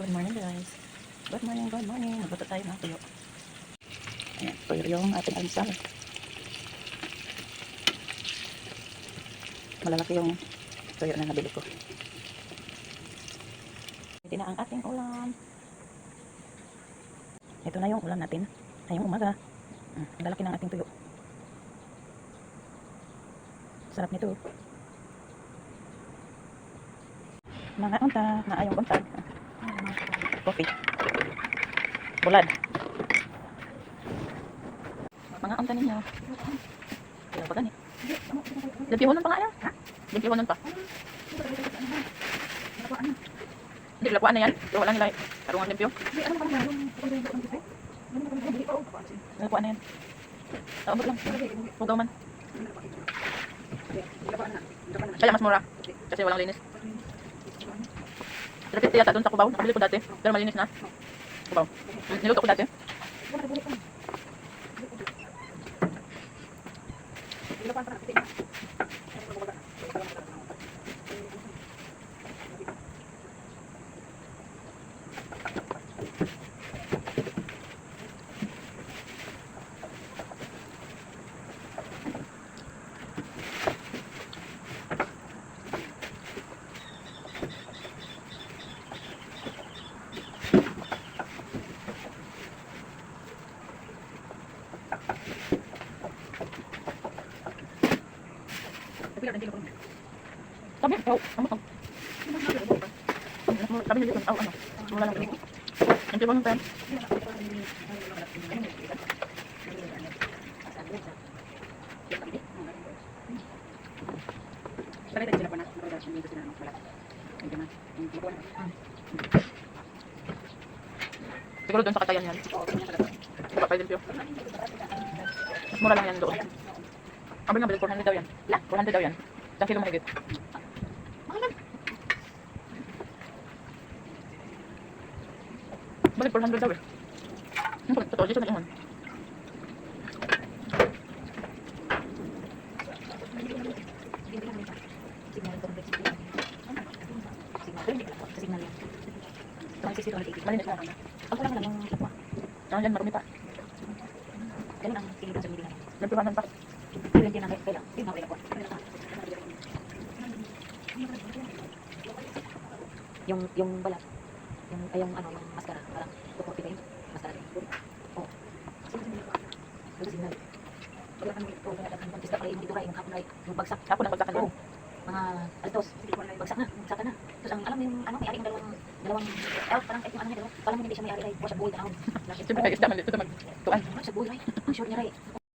Good morning guys. Good morning, good morning. Magluto tayo ng tuyo. Ayan, tuyo yung ating almusal. Malalaki yung tuyo na nabili ko. Ito na ang ating ulam. Ito na yung ulam natin. Ngayong umaga. Ang lalaki ng ating tuyo. Sarap nito. Mga unta na ayong buntag. Coffee. Bulad. Mga unta ninyo. Kaya pa gani. Limpihonon pa nga yan. Ha? Limpihonon pa. Hindi, lakuan na yan. Pero wala nila karungang limpyo. Lakuan na yan. Naabot lang. Hugaw man. Kaya mas mura. Kasi walang linis. Rapid yata doon sa Cubao. Nakabili ko dati. Pero malinis na. Cubao. Niluto ko dati. Sabi, ikaw, ano ka? Sabi nila, ano? Wala lang. Hindi ba nung time? Siguro doon sa Katayan yan. Diba kayo limpyo? Mas mura lang yan doon. Sabi nga, 400 daw yan. 400 daw yan. Isang kilo mahigit. Balik 400 daw eh. Totoo, dito na ihon. Malinis na. Ang kulang lang yung lakwa. Ano yan, marumi pa. Ganun ang pilihan sa milihan. Nagpihanan pa. Pilihan din ang kailang. Pilihan ang lakwa. Yung balat. Yung ano, yung maskara. Parang tukopi ba yun? Maskara din. Oo. Signal. Wala kang ito. Pag-isda pa rin dito rin. Yung hapon rin. Yung bagsak. Hapon ang bagsakan. Oo. Mga altos. Bagsak na. Bagsakan na. Tapos ang alam mo yung ano, may ari yung dalawang parang kahit yung ano niya dalawa. Parang hindi siya may ari ay. Buwas sa buhay na ahon. Siyempre kayo isda man dito magtuan. Sa buhay ay. Ang short niya rin.